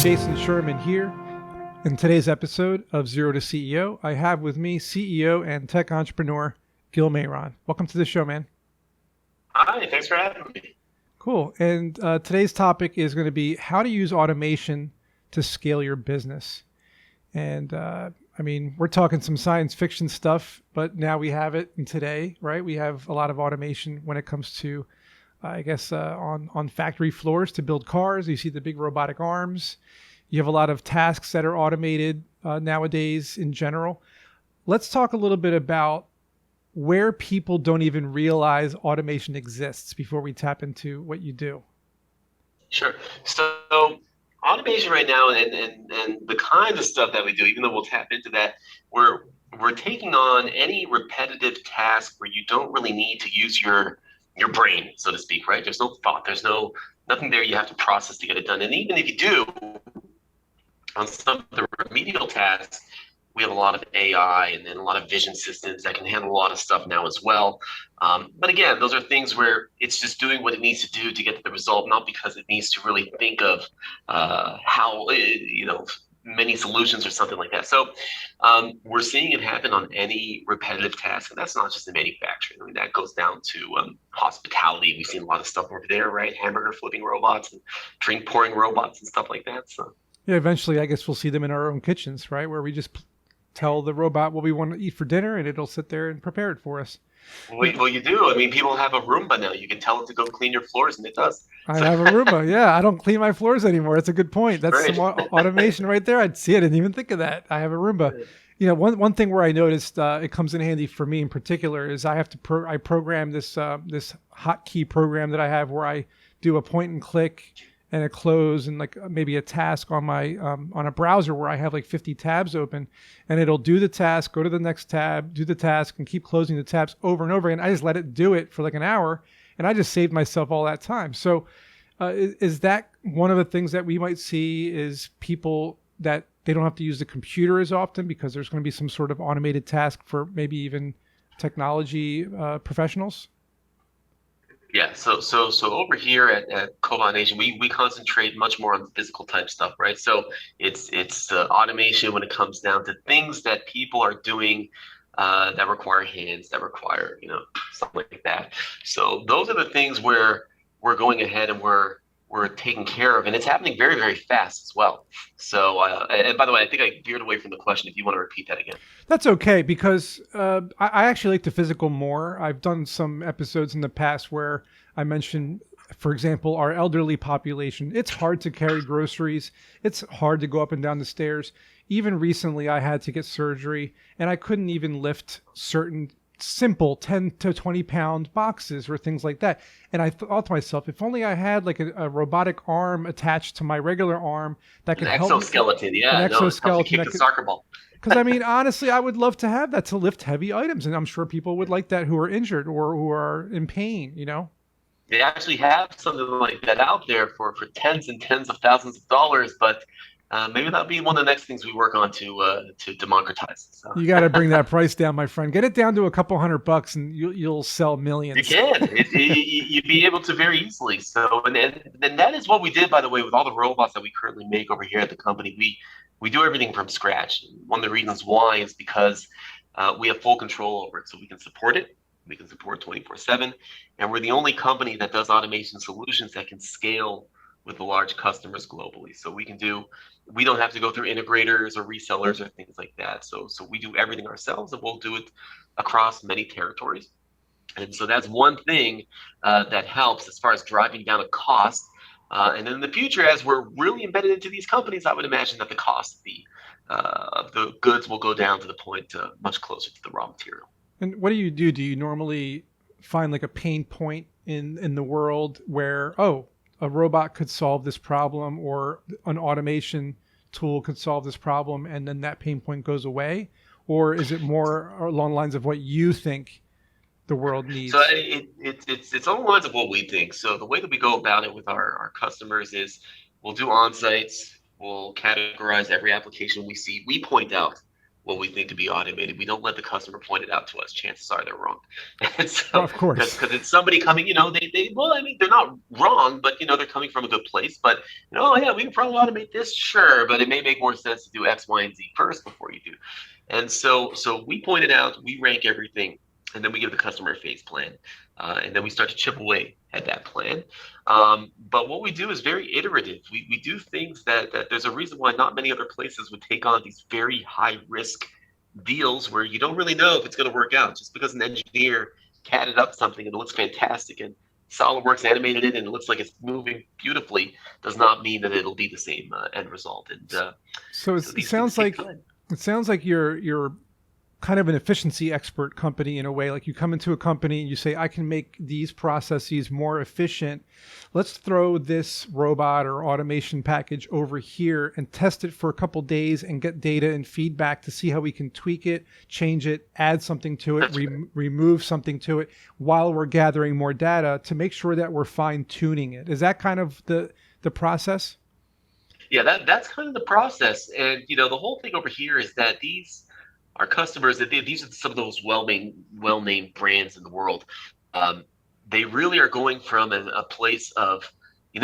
Jason Sherman here. In today's episode of Zero to CEO, I have with me CEO and tech entrepreneur Gil Mayron. Welcome to the show, man. Hi, thanks for having me. Cool. And today's topic is going to be how to use automation to scale your business. And we're talking some science fiction stuff, but now we have it in today, right? We have a lot of automation when it comes to, on factory floors to build cars. You see the big robotic arms. You have a lot of tasks that are automated nowadays in general. Let's talk a little bit about where people don't even realize automation exists before we tap into what you do. Sure. So automation right now and the kind of stuff that we do, even though we'll tap into that, we're taking on any repetitive task where you don't really need to use your brain, so to speak, right? There's no thought, there's nothing there you have to process to get it done. And even if you do, on some of the remedial tasks, we have a lot of AI and then a lot of vision systems that can handle a lot of stuff now as well. But again, those are things where it's just doing what it needs to do to get to the result, not because it needs to really think of how, many solutions or something like that. So we're seeing it happen on any repetitive task, and that's not just in manufacturing. I mean, that goes down to hospitality. We've seen a lot of stuff over there, right? Hamburger flipping robots and drink pouring robots and stuff like that. So yeah, eventually, I guess we'll see them in our own kitchens, right? Where we just tell the robot what we want to eat for dinner, and it'll sit there and prepare it for us. Well, you do. I mean, people have a Roomba now. You can tell it to go clean your floors, and it does. I have a Roomba. Yeah, I don't clean my floors anymore. That's a good point. That's Right. some automation right there. I'd see it. I didn't even think of that. I have a Roomba. You know, one thing where I noticed it comes in handy for me in particular is I have to I program this hotkey program that I have where I do a point and click and a close and like maybe a task on my on a browser where I have like 50 tabs open, and it'll do the task, go to the next tab, do the task, and keep closing the tabs over and over again. I just let it do it for like an hour, and I just saved myself all that time. So is that one of the things that we might see is people that they don't have to use the computer as often because there's going to be some sort of automated task for maybe even technology professionals? Yeah, so over here at Cobot Nation, we concentrate much more on physical type stuff, right? So it's automation when it comes down to things that people are doing that require hands, that require something like that. So those are the things where we're going ahead and we're taking care of, and it's happening very, very fast as well. So and by the way, I think I veered away from the question. If you want to repeat that again. That's okay because I actually like the physical more. I've done some episodes in the past where I mentioned, for example, our elderly population. It's hard to carry groceries. It's hard to go up and down the stairs. Even recently, I had to get surgery, and I couldn't even lift certain simple 10 to 20 pound boxes or things like that. And I thought to myself, if only I had like a robotic arm attached to my regular arm that could help me. Exoskeleton, yeah, An exoskeleton kick the soccer ball. Because I mean, honestly, I would love to have that to lift heavy items, and I'm sure people would like that who are injured or who are in pain. They actually have something like that out there for tens and tens of thousands of dollars, but maybe that'll be one of the next things we work on to democratize. So. You got to bring that price down, my friend. Get it down to a couple $100, and you'll sell millions. You can. You'd be able to very easily. So, and that is what we did, by the way, with all the robots that we currently make over here at the company. We do everything from scratch. One of the reasons why is because we have full control over it, so we can support it. We can support 24/7, and we're the only company that does automation solutions that can scale with the large customers globally. So we don't have to go through integrators or resellers or things like that. So we do everything ourselves, and we'll do it across many territories. And so that's one thing that helps as far as driving down a cost. And then in the future, as we're really embedded into these companies, I would imagine that the cost of the goods will go down to the point much closer to the raw material. And what do you do? Do you normally find like a pain point in the world where, a robot could solve this problem or an automation tool could solve this problem, and then that pain point goes away? Or is it more along the lines of what you think the world needs? So it's along the lines of what we think. So the way that we go about it with our customers is we'll do on-sites, we'll categorize every application we see. We point out what we think to be automated. We don't let the customer point it out to us. Chances are they're wrong. And Well, so, of course. because it's somebody coming, well, I mean, they're not wrong, but they're coming from a good place. But oh yeah, we can probably automate this, sure, but it may make more sense to do X, Y, and Z first before you do. And so we pointed out, we rank everything, and then we give the customer a phase plan, and then we start to chip away at that plan. But what we do is very iterative. We do things that there's a reason why not many other places would take on these very high risk deals where you don't really know if it's going to work out. Just because an engineer catted up something and it looks fantastic and SolidWorks animated it and it looks like it's moving beautifully does not mean that it'll be the same end result. And So so it these things sounds take like time. you're kind of an efficiency expert company in a way. Like you come into a company and you say, I can make these processes more efficient. Let's throw this robot or automation package over here and test it for a couple days and get data and feedback to see how we can tweak it, change it, add something to it, remove something to it while we're gathering more data to make sure that we're fine tuning it. Is that kind of the process? Yeah, that's kind of the process. And the whole thing over here is that our customers, that these are some of those well-named brands in the world. Um, they really are going from a place of, we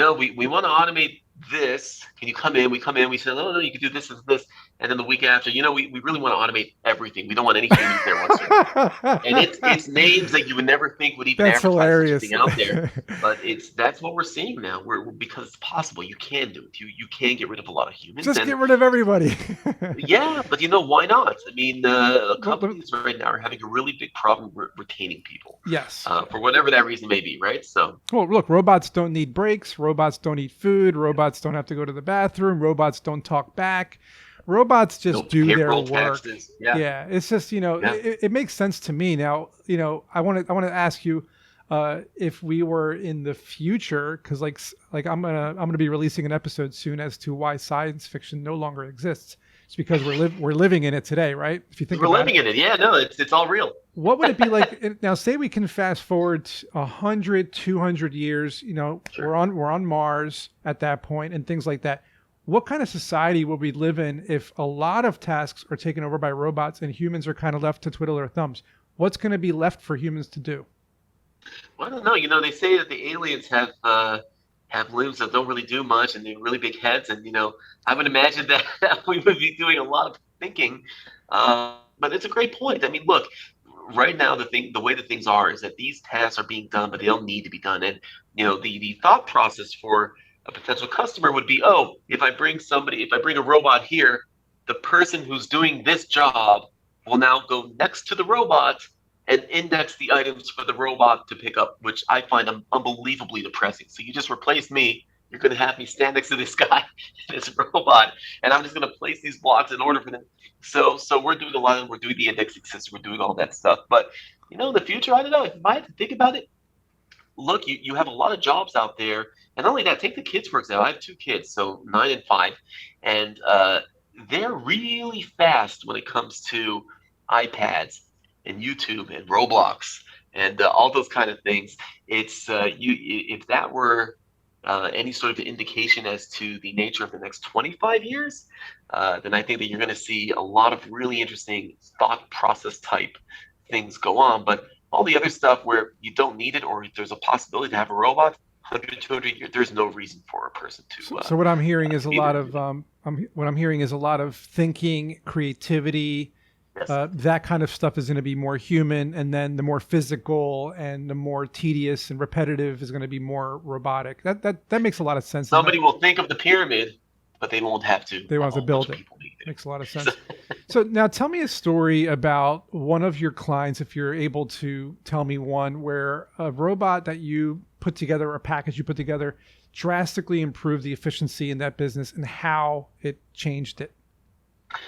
want to automate this. Can you come in? We come in. We say, oh no, you can do this and this. And then the week after, we really want to automate everything. We don't want any humans there whatsoever. And it's names that you would never think would even That's advertise such a hilarious. thing out there. But that's what we're seeing now. Because it's possible. You can do it. You can get rid of a lot of humans. Just And get rid of everybody. yeah, but why not? I mean, Well, companies right now are having a really big problem retaining people, yes. for whatever that reason may be, right? So, Well, look, robots don't need breaks. Robots don't eat food. Robots don't have to go to the bathroom. Robots don't talk back. Robots no just do their payroll work. taxes. Yeah, Yeah, it's just yeah. it makes sense to me now. I want to ask you if we were in the future, because like I'm gonna be releasing an episode soon as to why science fiction no longer exists. It's because we're living in it today, right? If you think We're about living it. in it. Yeah, no, it's all real. What would it be like now? Say we can fast forward 100, 200 years. Sure. We're on Mars at that point, and things like that. What kind of society would we live in if a lot of tasks are taken over by robots and humans are kind of left to twiddle their thumbs? What's going to be left for humans to do? Well, I don't know. They say that the aliens have limbs that don't really do much and they're really big heads, and I would imagine that we would be doing a lot of thinking. But it's a great point. I mean, look, right now the way that things are is that these tasks are being done, but they don't need to be done. And the thought process for a potential customer would be, oh, if I bring a robot here, the person who's doing this job will now go next to the robot and index the items for the robot to pick up, which I find unbelievably depressing. So you just replace me. You're going to have me stand next to this guy, this robot, and I'm just going to place these blocks in order for them. So we're doing we're doing the indexing system, we're doing all that stuff. But in the future, I don't know. If I had to think about it, look, you have a lot of jobs out there, and not only that, take the kids for example. I have two kids, so 9 and 5, and they're really fast when it comes to iPads and YouTube and Roblox and all those kind of things. It's if that were any sort of indication as to the nature of the next 25 years, then I think that you're going to see a lot of really interesting thought process type things go on. But all the other stuff where you don't need it, or if there's a possibility to have a robot, 100, 200 years, there's no reason for a person to. So what I'm hearing is a be lot there. of what I'm hearing is a lot of thinking, creativity. Yes. That kind of stuff is going to be more human, and then the more physical and the more tedious and repetitive is going to be more robotic. That makes a lot of sense. Somebody will think of the pyramid, but they won't have to. They won't have to build it. Makes a lot of sense. So now tell me a story about one of your clients, if you're able to tell me one, where a robot that you put together, or a package you put together, drastically improved the efficiency in that business and how it changed it.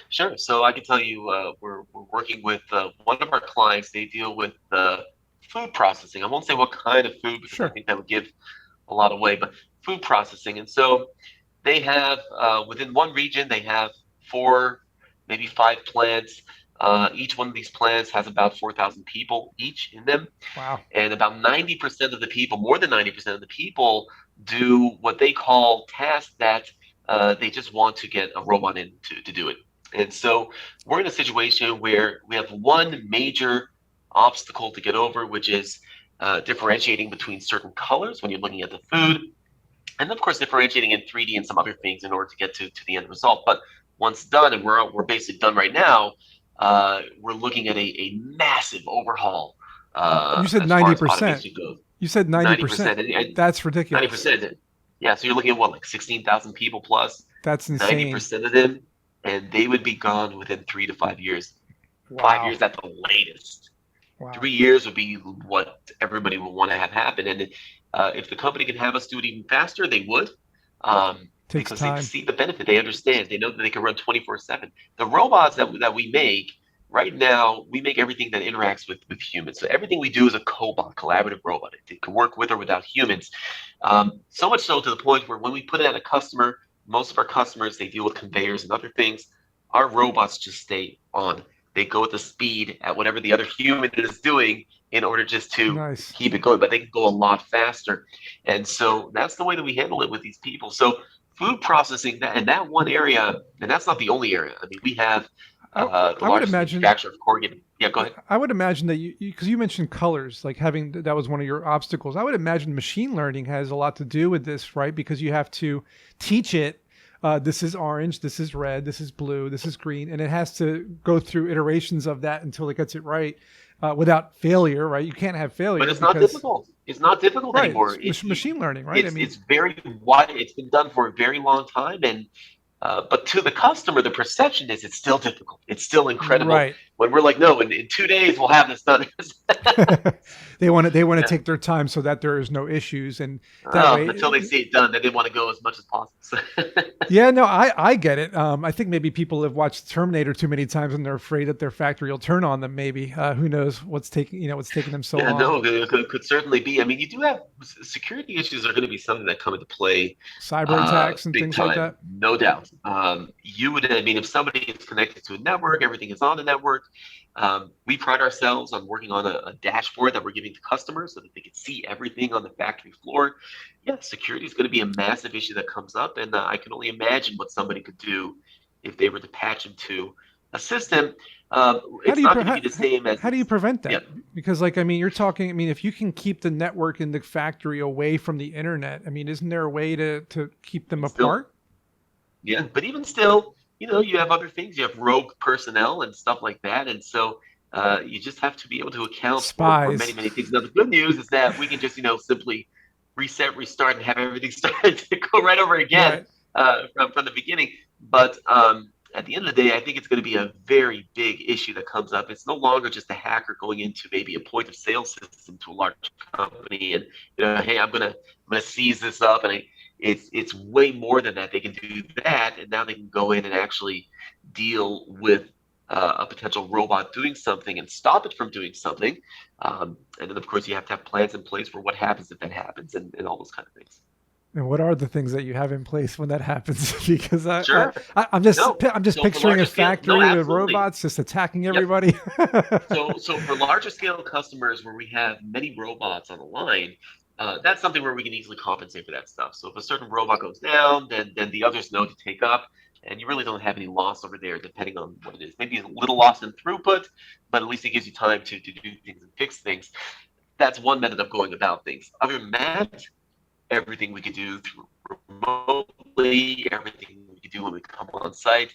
Sure. So I can tell you, we're working with one of our clients. They deal with food processing. I won't say what kind of food, because Sure. I think that would give a lot away, but food processing. And so they have, within one region, they have 4, maybe 5 plants. Each one of these plants has about 4,000 people each in them. Wow. And about 90% of the people, more than 90% of the people, do what they call tasks that they just want to get a robot in to do it. And so we're in a situation where we have one major obstacle to get over, which is differentiating between certain colors when you're looking at the food, and of course differentiating in 3D and some other things in order to get to the end result. But once done, and we're basically done right now, we're looking at a massive overhaul You said as far as 90%. automation goes. You said 90%, 90%. That's ridiculous. 90%. Yeah, so you're looking at what, like 16,000 people plus, That's insane. 90% of them, and they would be gone within 3 to 5 years. 5 years Wow. at the latest. Wow. 3 years would be what everybody would want to have happen. And if the company can have us do it even faster, they would, Takes because they time. see the benefit. They understand. They know that they can run 24/7. The robots that we make right now, we make everything that interacts with humans. So everything we do is a cobot, collaborative robot. It can work with or without humans. So much so to the point where when we put it at a customer, most of our customers, they deal with conveyors and other things. Our robots just stay on. They go at the speed at whatever the other human is doing in order just to Nice. keep it going, but they can go a lot faster. And so that's the way that we handle it with these people. So food processing that and that one area, and that's not the only area. I mean, we have I, the I would largest imagine. manufacturer of corrugated. Yeah, go ahead. I would imagine that you, because you mentioned colors, like having that was one of your obstacles. I would imagine machine learning has a lot to do with this, right? Because you have to teach it. This is orange. This is red. This is blue. This is green, and it has to go through iterations of that until it gets it right, without failure, right? You can't have But failure it's not because difficult. It's not difficult right, anymore. it's machine learning, right? I It's mean, very wide. It's been done for a very long time, and but to the customer, the perception is it's still difficult. It's still incredible. right. When we're like, no, in 2 days we'll have this done. They want to Yeah. take their time so that there is no issues, and that Until they way. see it done, they didn't want to go as much as possible. So, Yeah, no, I get it. I think maybe people have watched Terminator too many times and they're afraid that their factory will turn on them. Maybe who knows what's taking them so yeah, long. no, it could certainly be. I mean, you do have security issues are going to be something that come into play Cyber attacks and big things like time, that. no doubt. I mean, if somebody is connected to a network, everything is on the network. We pride ourselves on working on a dashboard that we're giving to customers so that they can see everything on the factory floor. Yeah, security is going to be a massive issue that comes up, and I can only imagine what somebody could do if they were to patch into a system. How do It's you not going to be the same as how do you prevent yeah, that? Because like I mean, you're talking. I mean, if you can keep the network in the factory away from the internet, I mean, isn't there a way to keep them it's still apart? yeah, but even still, you have other things. You have rogue personnel and stuff like that, and so you just have to be able to account for many Spies, many things. Now, the good news is that we can just simply reset, restart, and have everything start to go right over again right? from the beginning. But at the end of the day, I think it's going to be a very big issue that comes up. It's no longer just a hacker going into maybe a point of sale system to a large company and hey, I'm gonna seize this up, and it's way more than that. They can do that, and now they can go in and actually deal with a potential robot doing something and stop it from doing something. And then, of course, you have to have plans in place for what happens if that happens, and all those kind of things. And what are the things that you have in place when that happens? Because Sure. No. I'm just So for picturing a larger scale, no, factory with absolutely. robots just attacking Yep. everybody. So for larger scale customers where we have many robots on the line, that's something where we can easily compensate for that stuff. So if a certain robot goes down, then the others know to take up, and you really don't have any loss over there, depending on what it is. Maybe a little loss in throughput, but at least it gives you time to do things and fix things. That's one method of going about things. Other than that, everything we could do through remotely, everything we could do when we come on site.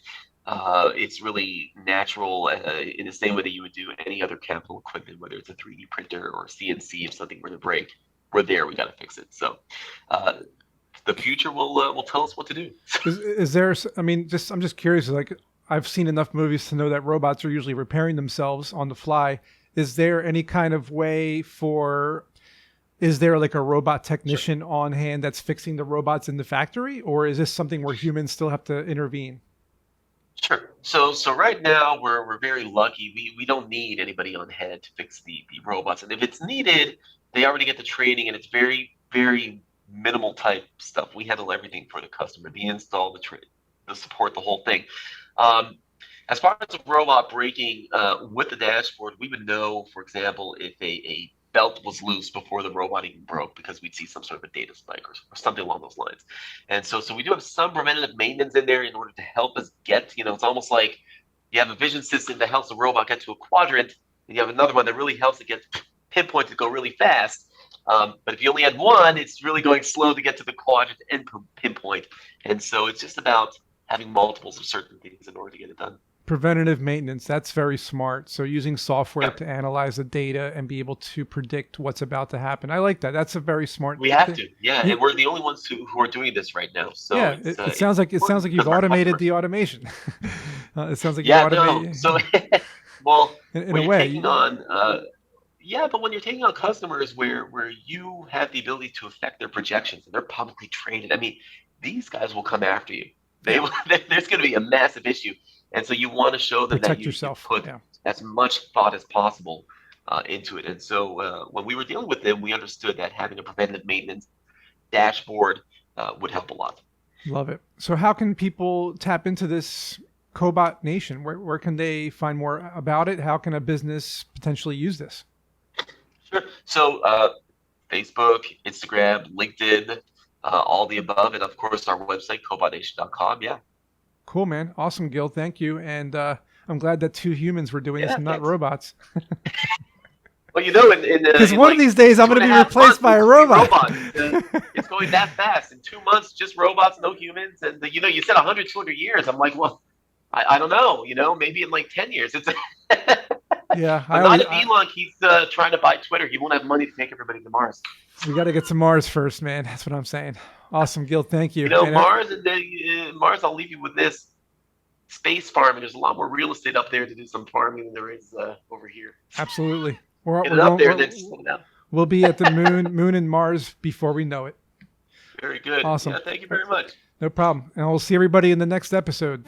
It's really natural in the same way that you would do any other capital equipment, whether it's a 3D printer or CNC. If something were to break, we're there. We got to fix it. So uh, the future will tell us what to do. Is there? I mean, just I'm just curious. Like I've seen enough movies to know that robots are usually repairing themselves on the fly. Is there any kind of way for? Is there like a robot Sure. technician on hand that's fixing the robots in the factory, or is this something where humans still have to intervene? Sure. So right now we're very lucky. We don't need anybody on hand to fix the robots, and if it's needed, they already get the training, and it's very minimal type stuff. We handle everything for the customer, the install, the support, the whole thing. Um, as far as a robot breaking with the dashboard, we would know, for example, if a belt was loose before the robot even broke, because we'd see some sort of a data spike or something along those lines. And so we do have some preventative maintenance in there in order to help us get, it's almost like you have a vision system that helps the robot get to a quadrant, and you have another one that really helps it get pinpoint to go really fast. But if you only had one, it's really going slow to get to the quadrant and pinpoint. And so it's just about having multiples of certain things in order to get it done. Preventative maintenance, that's very smart. So using software to analyze the data and be able to predict what's about to happen. I like that. That's a very smart We have to, and we're the only ones who are doing this right now. So yeah, it sounds like you've automated the automation. It sounds like you automated. No. So well, in when a you're way, taking on but when you're taking on customers where you have the ability to affect their projections and they're publicly traded, I mean, these guys will come after you. There's going to be a massive issue. And so you want to show them protect that yourself. You put as much thought as possible into it. And so when we were dealing with them, we understood that having a preventative maintenance dashboard would help a lot. Love it. So how can people tap into this Cobot Nation? Where can they find more about it? How can a business potentially use this? Sure. So Facebook, Instagram, LinkedIn, all the above. And of course, our website, cobotnation.com. Yeah. Cool, man. Awesome, Gil. Thank you. And I'm glad that two humans were doing this and not robots. Well, because one of these days I'm going to be replaced by a robot. It's going that fast. In 2 months, just robots, no humans. And you said 100, 200 years. I'm like, well, I don't know. Maybe in like 10 years. It's yeah. Not if Elon keeps trying to buy Twitter. He won't have money to take everybody to Mars. We got to get to Mars first, man. That's what I'm saying. Awesome, Gil. Thank you. Mars, Mars, I'll leave you with this. Space farming. There's a lot more real estate up there to do some farming than there is over here. Absolutely. We'll be at the moon and Mars before we know it. Very good. Awesome. Yeah, thank you very much. No problem. And we'll see everybody in the next episode.